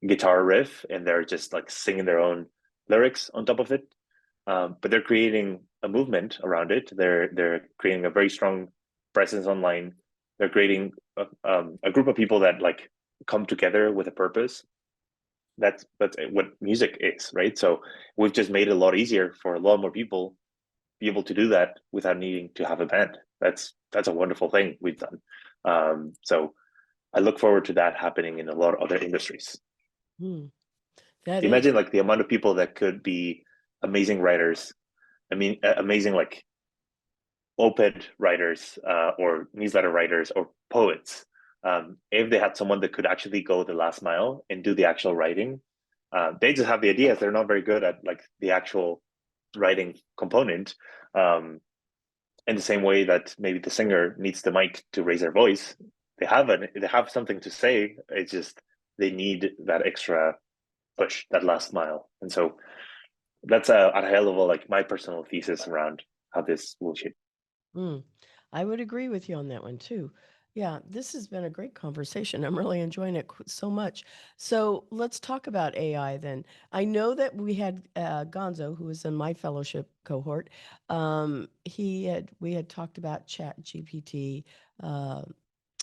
Speaker 2: guitar riff, and they're just like singing their own lyrics on top of it. But they're creating a movement around it. They're creating a very strong presence online. They're creating a group of people that like come together with a purpose. That's what music is, right? So we've just made it a lot easier for a lot more people be able to do that without needing to have a band. That's a wonderful thing we've done. So I look forward to that happening in a lot of other industries.
Speaker 1: Hmm. That is.
Speaker 2: Imagine like the amount of people that could be amazing writers. I mean, amazing like op-ed writers or newsletter writers or poets. If they had someone that could actually go the last mile and do the actual writing, they just have the ideas. They're not very good at like the actual writing component. In the same way that maybe the singer needs the mic to raise their voice, they have something to say. It's just they need that extra push, that last mile. And so that's at a high level, like my personal thesis around how this will shape.
Speaker 1: Mm. I would agree with you on that one too. Yeah, this has been a great conversation. I'm really enjoying it so much. So let's talk about AI then. I know that we had Gonzo, who was in my fellowship cohort. We had talked about Chat GPT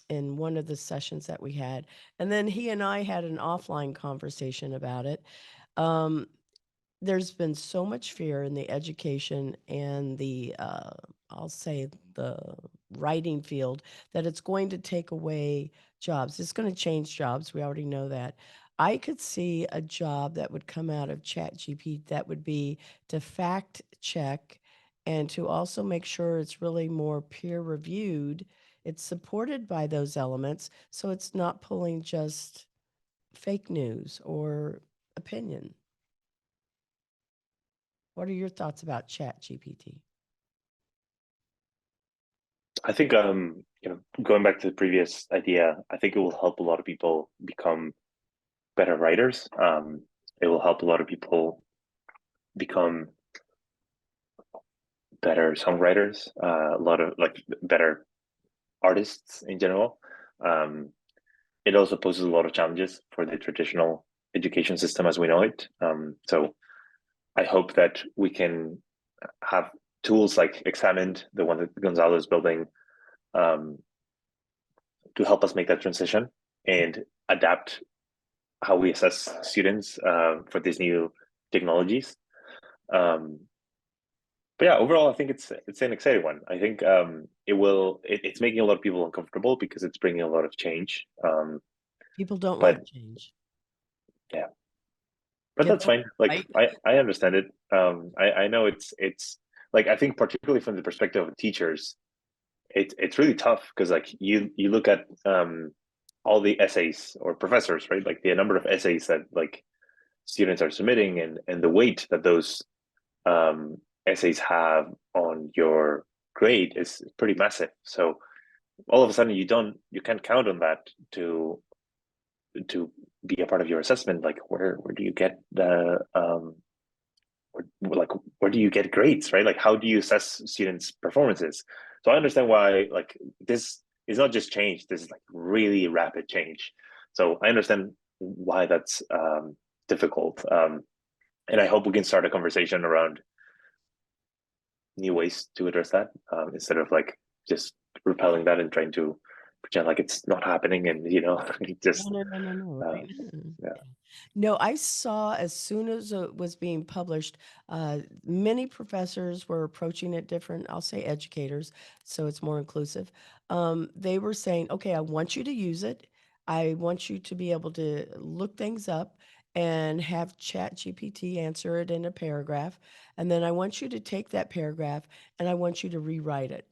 Speaker 1: in one of the sessions that we had, and then he and I had an offline conversation about it. Um, there's been so much fear in the education and the I'll say the writing field that it's going to take away jobs. It's going to change jobs. We already know that. I could see a job that would come out of ChatGPT that would be to fact check and to also make sure it's really more peer reviewed. It's supported by those elements, so it's not pulling just fake news or opinion. What are your thoughts about Chat GPT?
Speaker 2: I think going back to the previous idea, I think it will help a lot of people become better writers. It will help a lot of people become better songwriters, a lot of like better artists in general. It also poses a lot of challenges for the traditional education system as we know it. So I hope that we can have tools like Examined, the one that Gonzalo is building, to help us make that transition and adapt how we assess students for these new technologies. But yeah, overall, I think it's an exciting one. I think it's making a lot of people uncomfortable because it's bringing a lot of change.
Speaker 1: People don't
Speaker 2: But
Speaker 1: like change.
Speaker 2: yeah, but
Speaker 1: Get
Speaker 2: that's fine. Like
Speaker 1: right.
Speaker 2: I understand it. I know it's like, I think particularly from the perspective of teachers, it's really tough because like you look at all the essays, or professors, right? Like the number of essays that like students are submitting, and the weight that those essays have on your grade is pretty massive. So all of a sudden you can't count on that to be a part of your assessment. Like where do you get the where do you get grades, right? Like how do you assess students' performances? So I understand why like this is not just change, this is like really rapid change. So I understand why that's difficult. And I hope we can start a conversation around new ways to address that, instead of like just repelling that and trying to pretend like it's not happening, and just
Speaker 1: No.
Speaker 2: uh, yeah.
Speaker 1: No, I saw as soon as it was being published, many professors were approaching it different. I'll say educators, so it's more inclusive. They were saying, okay, I want you to use it. I want you to be able to look things up and have Chat GPT answer it in a paragraph. And then I want you to take that paragraph and I want you to rewrite it.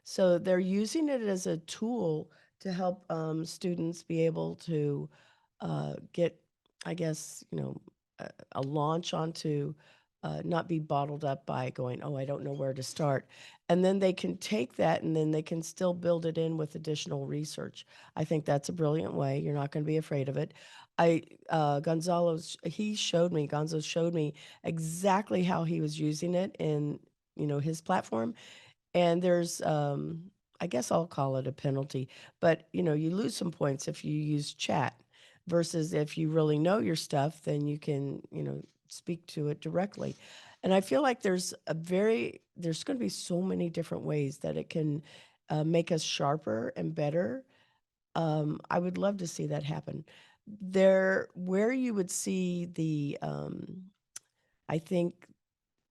Speaker 1: So they're using it as a tool to help students be able to get, I guess, a launch onto, not be bottled up by going, oh, I don't know where to start. And then they can take that and then they can still build it in with additional research. I think that's a brilliant way. You're not going to be afraid of it. Gonzo showed me exactly how he was using it in, his platform. And there's, I guess I'll call it a penalty, but you lose some points if you use chat versus if you really know your stuff, then you can, speak to it directly. And I feel like there's going to be so many different ways that it can make us sharper and better. I would love to see that happen. Where you would see I think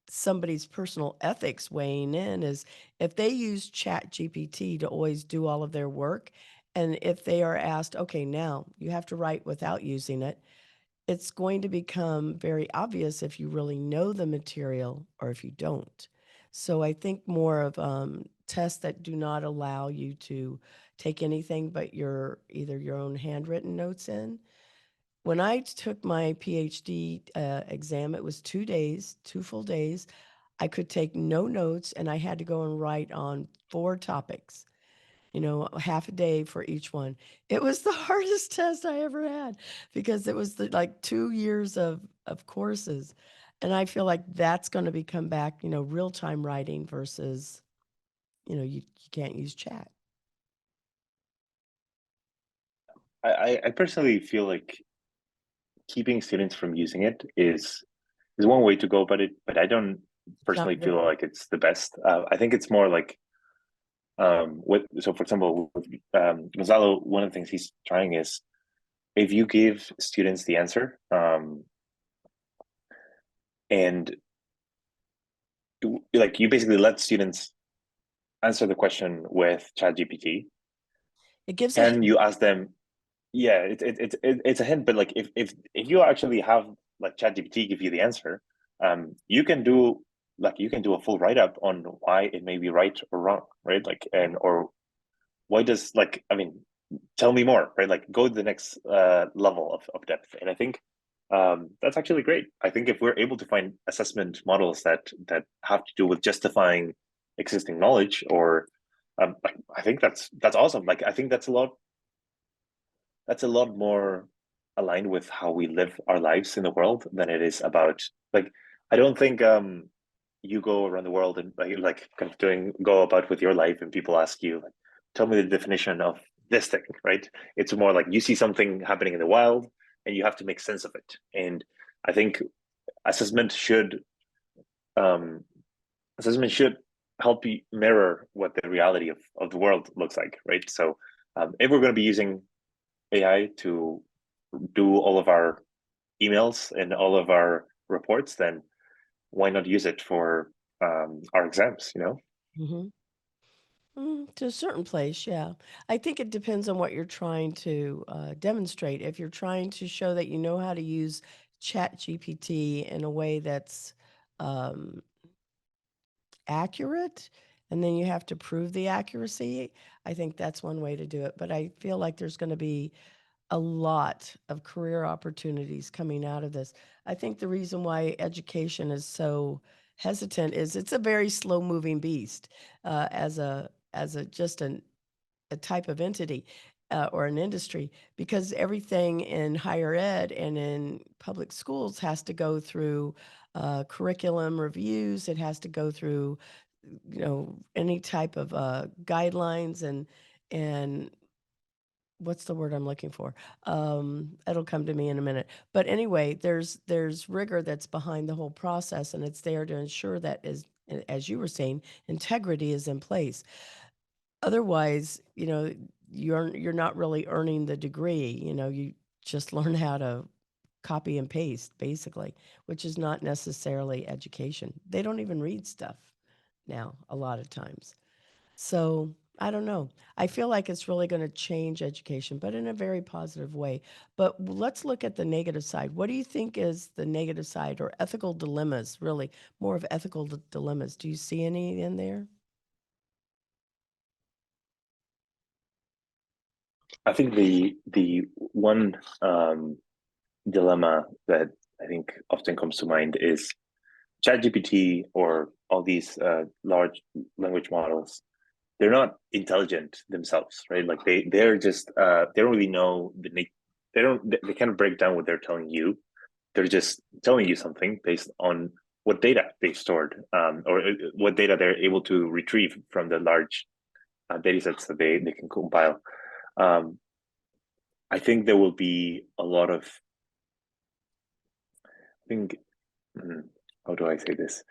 Speaker 1: somebody's personal ethics weighing in is if they use chat gpt to always do all of their work, and if they are asked, okay, now you have to write without using it, it's going to become very obvious if you really know the material or if you don't. So I think more of tests that do not allow you to take anything but either your own handwritten notes in. When I took my PhD exam, it was 2 days, 2 full days. I could take no notes and I had to go and write on 4 topics, half a day for each one. It was the hardest test I ever had because it was like 2 years of courses. And I feel like that's going to become back, real time writing versus, you can't use chat.
Speaker 2: I personally feel like keeping students from using it is one way to go about it, but I don't
Speaker 1: It's not
Speaker 2: personally
Speaker 1: very,
Speaker 2: feel like it's the best. I think it's more like so for example with Gonzalo, one of the things he's trying is if you give students the answer, and like you basically let students answer the question with ChatGPT,
Speaker 1: it gives a
Speaker 2: and you ask them, yeah, it's a hint, but like if you actually have like ChatGPT give you the answer, you can do a full write up on why it may be right or wrong, right? Like, and or why does, like, I mean, tell me more, right? Like go to the next level of depth. And I think that's actually great. I think if we're able to find assessment models that have to do with justifying existing knowledge, or like, I think that's awesome. Like I think that's a lot more aligned with how we live our lives in the world than it is about, like, I don't think you go around the world and like kind of go about with your life and people ask you like, tell me the definition of this thing, right? It's more like you see something happening in the wild and you have to make sense of it. And I think assessment should um, assessment should help you mirror what the reality of the world looks like, right? So if we're going to be using AI to do all of our emails and all of our reports, then why not use it for our exams, you know?
Speaker 1: Mm-hmm. To a certain place, yeah. I think it depends on what you're trying to demonstrate. If you're trying to show that you know how to use Chat GPT in a way that's um, accurate, and then you have to prove the accuracy, I think that's one way to do it. But I feel like there's going to be a lot of career opportunities coming out of this. I think the reason why education is so hesitant is it's a very slow moving beast as a just a type of entity or an industry, because everything in higher ed and in public schools has to go through curriculum reviews. It has to go through any type of guidelines and what's the word I'm looking for? It'll come to me in a minute. But anyway, there's rigor that's behind the whole process, and it's there to ensure that, as you were saying, integrity is in place. Otherwise, you're not really earning the degree. You just learn how to copy and paste, basically, which is not necessarily education. They don't even read stuff now a lot of times. So I don't know. I feel like it's really going to change education, but in a very positive way. But let's look at the negative side. What do you think is the negative side, or ethical dilemmas, really? More of ethical dilemmas. Do you see any in there?
Speaker 2: I think the one dilemma that I think often comes to mind is ChatGPT or all these large language models. They're not intelligent themselves, right? Like they're just they don't really know they kind of break down what they're telling you. They're just telling you something based on what data they've stored or what data they're able to retrieve from the large data sets that they can compile. Um, I think there will be a lot of, I think, how do I say this?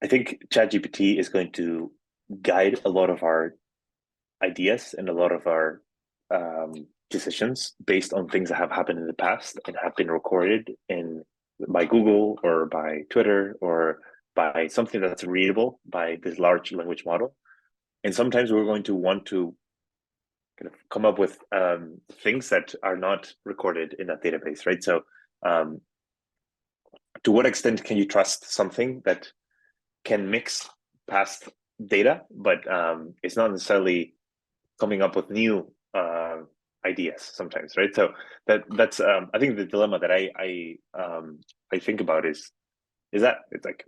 Speaker 2: I think ChatGPT is going to guide a lot of our ideas and a lot of our decisions based on things that have happened in the past and have been recorded in by Google or by Twitter or by something that's readable by this large language model. And sometimes we're going to want to kind of come up with things that are not recorded in that database, right? So um, to what extent can you trust something that can mix past data, but it's not necessarily coming up with new ideas sometimes, right? So that's I think the dilemma that I think about is that it's like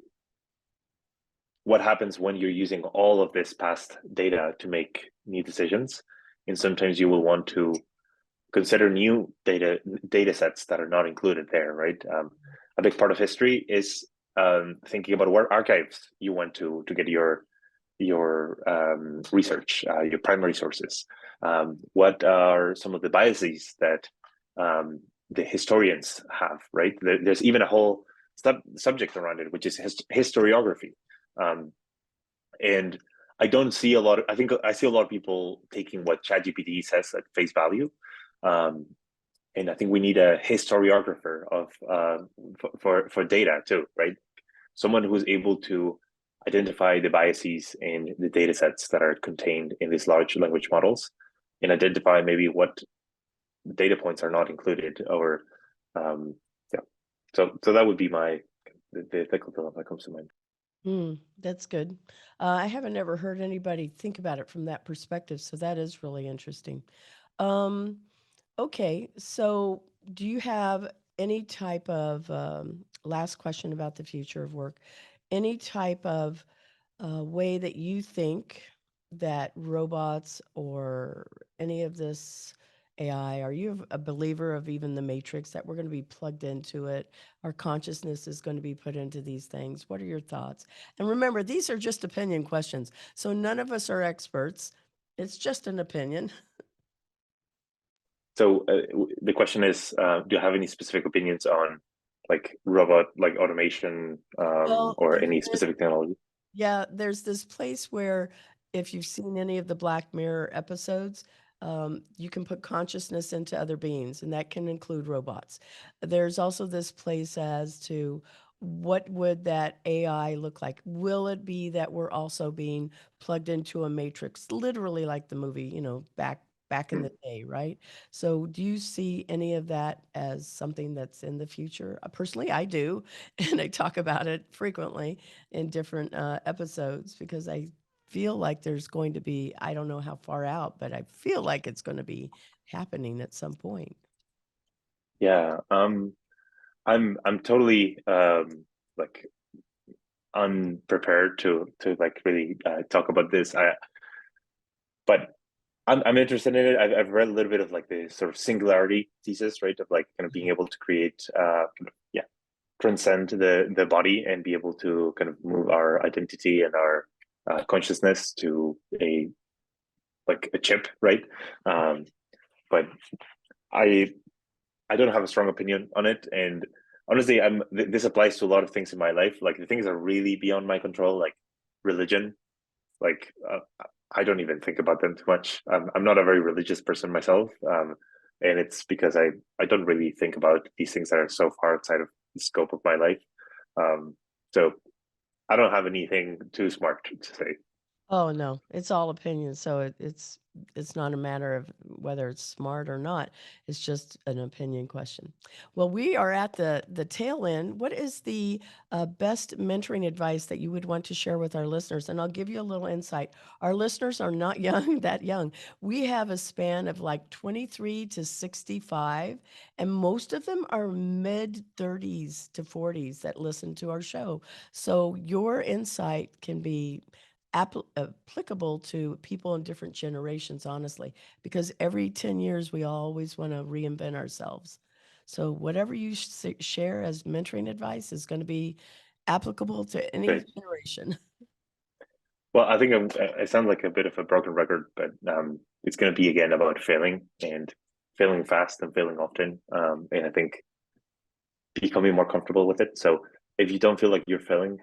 Speaker 2: what happens when you're using all of this past data to make new decisions, and sometimes you will want to consider new data sets that are not included there, right? A big part of history is thinking about what archives you want to get your research, your primary sources. What are some of the biases that the historians have, right? There's even a whole subject around it, which is historiography. Um, and I don't see a lot of, I think I see a lot of people taking what ChatGPT says at face value. Um, and I think we need a historiographer of for data too, right? Someone who's able to identify the biases in the data sets that are contained in these large language models and identify maybe what data points are not included or yeah. So that would be the ethical dilemma that comes to mind.
Speaker 1: That's good. I haven't ever heard anybody think about it from that perspective, so that is really interesting. Um, okay, so do you have any type of last question about the future of work? Any type of way that you think that robots or any of this AI, are you a believer of even the matrix, that we're going to be plugged into it? Our consciousness is going to be put into these things. What are your thoughts? And remember, these are just opinion questions. So none of us are experts. It's just an opinion.
Speaker 2: So the question is, do you have any specific opinions on like robot, like automation,
Speaker 1: Well,
Speaker 2: or
Speaker 1: there
Speaker 2: any
Speaker 1: is,
Speaker 2: specific technology?
Speaker 1: yeah, there's this place where if you've seen any of the Black Mirror episodes, you can put consciousness into other beings, and that can include robots. There's also this place as to what would that AI look like? Will it be that we're also being plugged into a matrix, literally like the movie, back in
Speaker 2: Hmm.
Speaker 1: the day, right? So do you see any of that as something that's in the future? Personally, I do, and I talk about it frequently in different episodes because I feel like there's going to be, I don't know how far out, but I feel like it's going to be happening at some point.
Speaker 2: Yeah, I'm totally like unprepared to like really talk about this. But I'm interested in it. I've read a little bit of like the sort of singularity thesis, right? Of like kind of being able to create, kind of, yeah, transcend the body and be able to kind of move our identity and our consciousness to a like a chip, right? Um, but I I don't have a strong opinion on it, and honestly, this applies to a lot of things in my life. Like the things are really beyond my control, like religion. Like I don't even think about them too much. I'm not a very religious person myself, and it's because I don't really think about these things that are so far outside of the scope of my life. Um, so I don't have anything too smart to say.
Speaker 1: Oh no, it's all opinion. So it's not a matter of whether it's smart or not. It's just an opinion question. Well, we are at the tail end. What is the best mentoring advice that you would want to share with our listeners? And I'll give you a little insight. Our listeners are not young, that young. We have a span of like 23 to 65, and most of them are mid 30s to 40s that listen to our show. So your insight can be applicable to people in different generations, honestly, because every 10 years we always want to reinvent ourselves. So, whatever you share as mentoring advice is going to be applicable to any
Speaker 2: But
Speaker 1: generation.
Speaker 2: well, I think I sound like a bit of a broken record, but it's going to be again about failing and failing fast and failing often. And I think becoming more comfortable with it. So if you don't feel like you're failing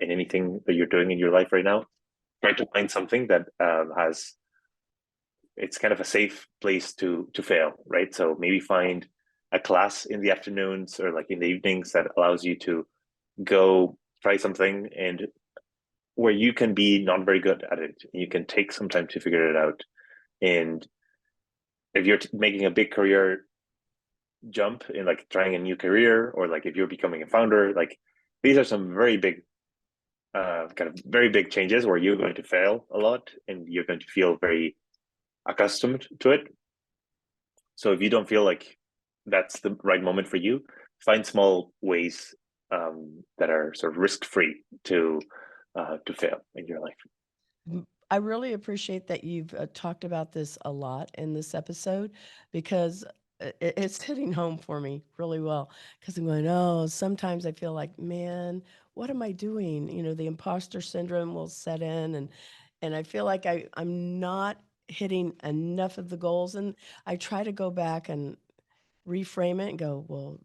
Speaker 2: in anything that you're doing in your life right now, try to find something that has it's kind of a safe place to fail, right? So maybe find a class in the afternoons or like in the evenings that allows you to go try something and where you can be not very good at it. You can take some time to figure it out. And if you're making a big career jump in like trying a new career or like if you're becoming a founder, like these are some very big kind of very big changes where you're going to fail a lot and you're going to feel very accustomed to it. So if you don't feel like that's the right moment for you, find small ways that are sort of risk free to fail in your life.
Speaker 1: I really appreciate that you've talked about this a lot in this episode because it's hitting home for me really well. Because I'm going, oh, sometimes I feel like, man, what am I doing? The imposter syndrome will set in, and I feel like I'm not hitting enough of the goals. And I try to go back and reframe it and go, well,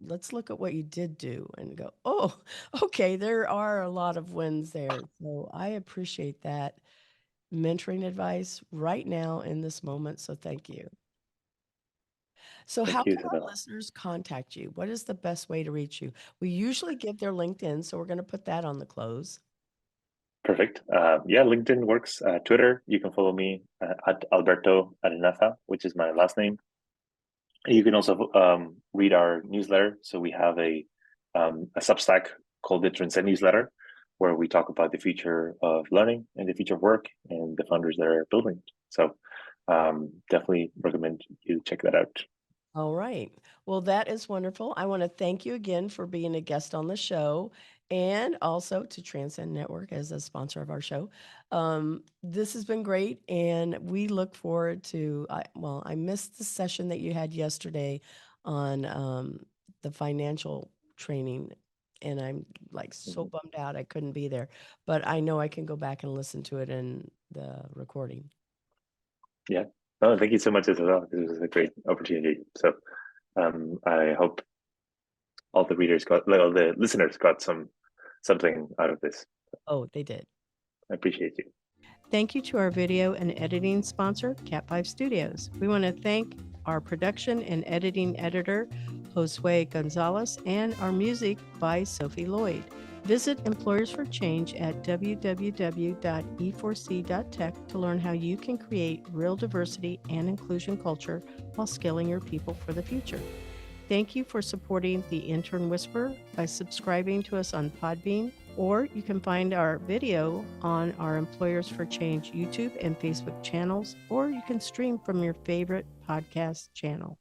Speaker 1: let's look at what you did do and go, oh, okay, there are a lot of wins there. So I appreciate that mentoring advice right now in this moment. So thank you. So, how
Speaker 2: Thank you,
Speaker 1: can our
Speaker 2: Isabella.
Speaker 1: listeners contact you? What is the best way to reach you? We usually give their LinkedIn, so we're going to put that on the close.
Speaker 2: Perfect. Yeah, LinkedIn works. Twitter, you can follow me at Alberto Arenaza, which is my last name. You can also read our newsletter. So we have a Substack called the Transcend Newsletter, where we talk about the future of learning and the future of work and the founders that are building it. So definitely recommend you check that out.
Speaker 1: All right. Well, that is wonderful. I want to thank you again for being a guest on the show and also to Transcend Network as a sponsor of our show. This has been great, and we look forward to. I missed the session that you had yesterday on the financial training, and I'm like so
Speaker 2: Mhm.
Speaker 1: bummed out I couldn't be there, but I know I can go back and listen to it in the recording.
Speaker 2: Yeah. Oh, thank you so much as well. This was a great opportunity. So I hope all the listeners got something out of this.
Speaker 1: Oh, they did.
Speaker 2: I appreciate you.
Speaker 1: Thank you to our video and editing sponsor, Cat5 Studios. We want to thank our production and editing editor, Josue Gonzalez, and our music by Sophie Lloyd. Visit Employers for Change at www.e4c.tech to learn how you can create real diversity and inclusion culture while scaling your people for the future. Thank you for supporting the Intern Whisperer by subscribing to us on Podbean, or you can find our video on our Employers for Change YouTube and Facebook channels, or you can stream from your favorite podcast channel.